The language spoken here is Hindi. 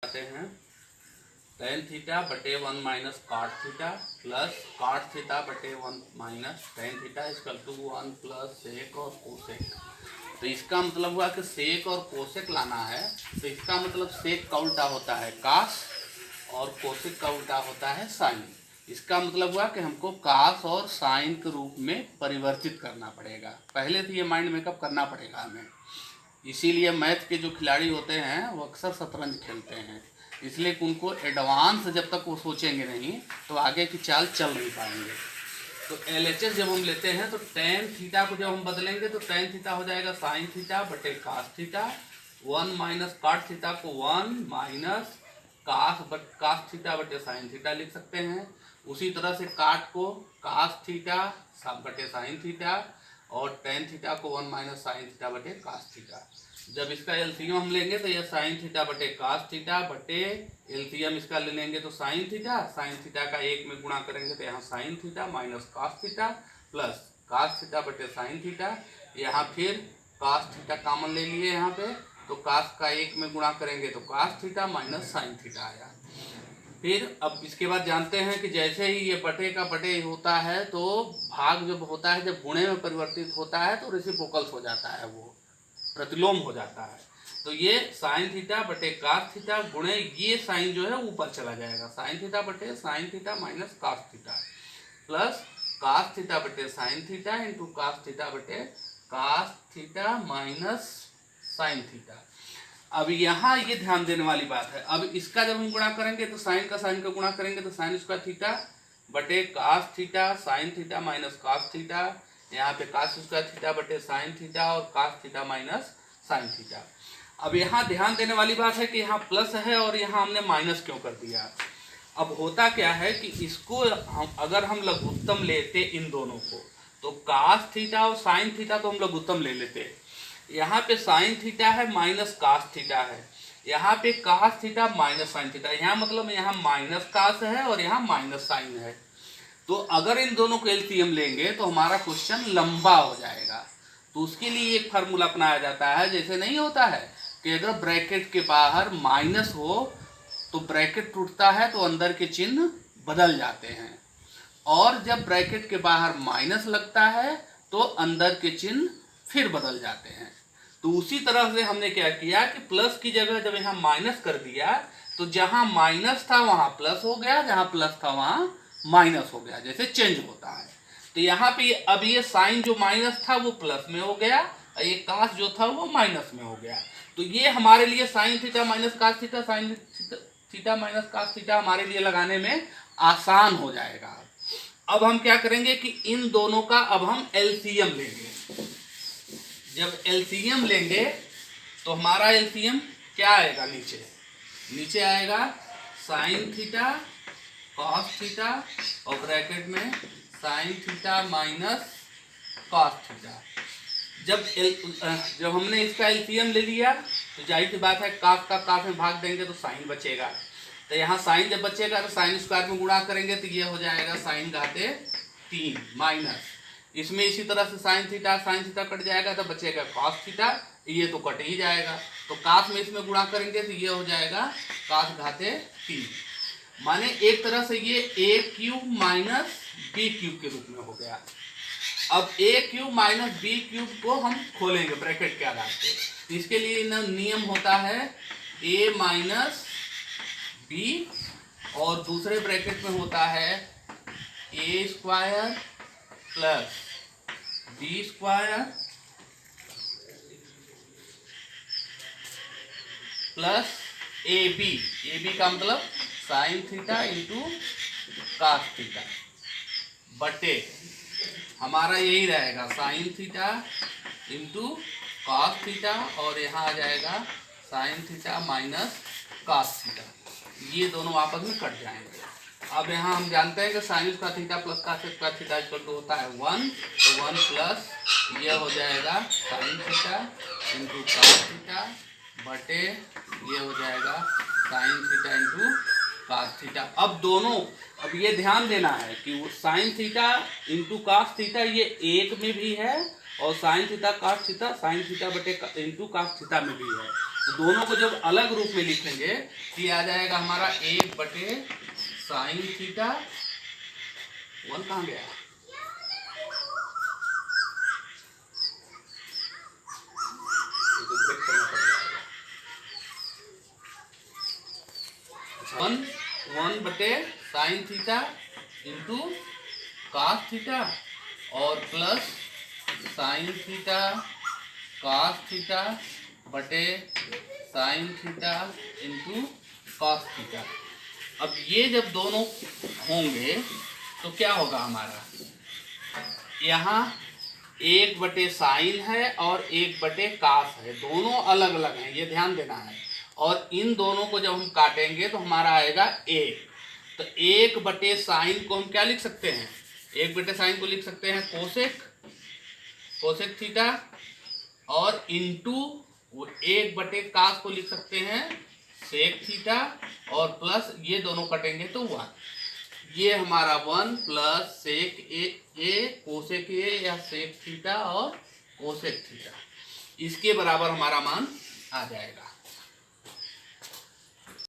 आते हैं tan थीटा बटे 1 minus cot theta plus cot theta बटे 1 minus tan theta equal to 1 plus sec और कोसेक। तो इसका मतलब हुआ कि सेक और कोसेक लाना है। तो इसका मतलब सेक का उल्टा होता है कास और कोसेक का उल्टा होता है साइन। इसका मतलब हुआ कि हमको कास और साइन के रूप में परिवर्तित करना पड़ेगा। पहले तो ये माइंड मेकअप करना पड़ेगा हमें। इसीलिए मैथ के जो खिलाड़ी होते हैं वो अक्सर शतरंज खेलते हैं, इसलिए उनको एडवांस जब तक वो सोचेंगे नहीं तो आगे की चाल चल नहीं पाएंगे। तो LHS जब हम लेते हैं तो tan थीटा को जब हम बदलेंगे तो tan थीटा हो जाएगा साइन थीटा बटे कास थीटा। 1 माइनस काट थीटा को 1 माइनस कास थीटा बटे साइन थीटा लिख सकते हैं। उसी तरह से काट को कास थीटा बटे साइन थीटा और tan थीटा को 1 माइनस साइन थीटा बटे कास थीटा। जब इसका एलसीएम हम लेंगे तो यह साइन थीटा बटे कास थीटा बटे एलसीएम इसका ले लेंगे तो साइन थीटा का 1 में गुणा करेंगे तो यहाँ sine theta minus cos theta plus cos theta बटे साइन थीटा। यहाँ फिर कास थीटा कॉमन ले लिए यहाँ पे, तो कास का 1 में गुणा करेंगे तो cos theta minus sine theta आया। फिर अब इसके बाद जानते हैं कि जैसे ही ये बटे का बटे होता है तो भाग जब होता है, जब गुणे में परिवर्तित होता है तो रेसिप्रोकल्स हो जाता है, वो प्रतिलोम हो जाता है। तो ये साइन थीटा बटे कास थीटा गुणे ये साइन जो है ऊपर चला जाएगा, साइन थीटा बटे sine theta minus cos theta plus cos theta बटे sine theta into cos theta बटे cos theta minus sine theta. अब यहाँ ये ध्यान देने वाली बात है, अब इसका जब हम गुणा करेंगे तो साइन का गुणा करेंगे तो साइन स्क्वायर थीटा बटे cos theta sine theta minus cos theta. यहाँ पे कास स्क्वायर थीटा बटे साइन थीटा और cos theta minus sine theta. अब यहाँ ध्यान देने वाली बात है कि यहाँ प्लस है और यहाँ हमने माइनस क्यों कर दिया। अब होता क्या है कि इसको अगर हम लघुत्तम लेते इन दोनों को तो कास थीटा और साइन थीटा तो हम लघुत्तम ले लेते। यहाँ पे साइन थीटा है माइनस कास थीटा है, यहाँ पे cos theta minus sine theta, यहाँ मतलब यहाँ माइनस कास है और यहाँ माइनस साइन है। तो अगर इन दोनों को एलसीएम लेंगे तो हमारा क्वेश्चन लंबा हो जाएगा। तो उसके लिए एक फार्मूला अपनाया जाता है, जैसे नहीं होता है कि अगर ब्रैकेट के बाहर माइनस हो तो ब्रैकेट टूटता है तो अंदर के चिन्ह बदल जाते हैं, और जब ब्रैकेट के बाहर माइनस लगता है तो अंदर के चिन्ह फिर बदल जाते हैं। तो उसी तरह से हमने क्या किया कि प्लस की जगह जब यहाँ माइनस कर दिया तो जहां माइनस था वहां प्लस हो गया, जहां प्लस था वहां माइनस हो गया, जैसे चेंज होता है। तो यहाँ पे अब ये साइन जो माइनस था वो प्लस में हो गया, ये कास जो था वो माइनस में हो गया। तो ये हमारे लिए sine theta minus cos theta sine theta minus cos theta हमारे लिए लगाने में आसान हो जाएगा। अब हम क्या करेंगे कि इन दोनों का अब हम एलसीएम लेंगे। जब एलसीएम लेंगे तो हमारा एलसीएम क्या आएगा, नीचे आएगा साइन थीटा कॉस थीटा और ब्रैकेट में sign theta minus cos theta. जब हमने इसका एलसीएम ले लिया तो जाहिर सी बात है कास का कास में भाग देंगे तो साइन बचेगा। तो यहाँ साइन जब बचेगा तो साइन स्क्वायर में गुणा करेंगे तो ये हो जाएगा साइन घाते 3 माइनस इसमें इसी तरह से साइन थीटा कट जाएगा तो बचेगा कॉस थीटा, ये तो कट ही जाएगा। तो कास में इसमें गुणा करेंगे तो ये हो जाएगा कास घाते 3, माने एक तरह से ये a cube minus B cube के रूप में हो गया। अब a cube minus B cube को हम खोलेंगे ब्रैकेट के आधार पे। इसके लिए नियम होता है a माइनस बी और दूसरे ब्रैकेट में होता है a square plus B square plus A B का मतलब sine theta into cos theta बटे हमारा यही रहेगा sine theta into cos theta और यहाँ आ जाएगा sine theta minus cos theta. ये दोनों आपस में कट जाएंगे। अब यहाँ हम जानते हैं कि साइन का थीटा प्लस कास का थीटा इक्वल टू होता है 1, तो 1 प्लस ये हो जाएगा sine theta into cos theta बटे ये हो जाएगा sine theta into cos theta. अब ये ध्यान देना है कि वो sine theta into cos theta ये एक में भी है और sine theta cos theta sine theta बटे इंटू कास थीटा में भी है। तो दोनों को जब अलग रूप में लिखेंगे तो ये आ जाएगा हमारा 1/sin थीटा। 1 कहाँ गया? वन बटे sine theta into cos theta और plus sine theta cos theta बटे sine theta into cos theta. अब ये जब दोनों होंगे तो क्या होगा हमारा, यहाँ 1/साइन है और 1/कॉस है, दोनों अलग अलग हैं, ये ध्यान देना है। और इन दोनों को जब हम काटेंगे तो हमारा आएगा 1। तो 1/साइन को हम क्या लिख सकते हैं, 1/साइन को लिख सकते हैं कोसेक थीटा, और इंटू 1/कॉस को लिख सकते हैं सेक थीटा, और प्लस ये दोनों कटेंगे तो 1। ये हमारा 1 प्लस सेक ए कोसेक ए या सेक थीटा और कोसेक थीटा, इसके बराबर हमारा मान आ जाएगा।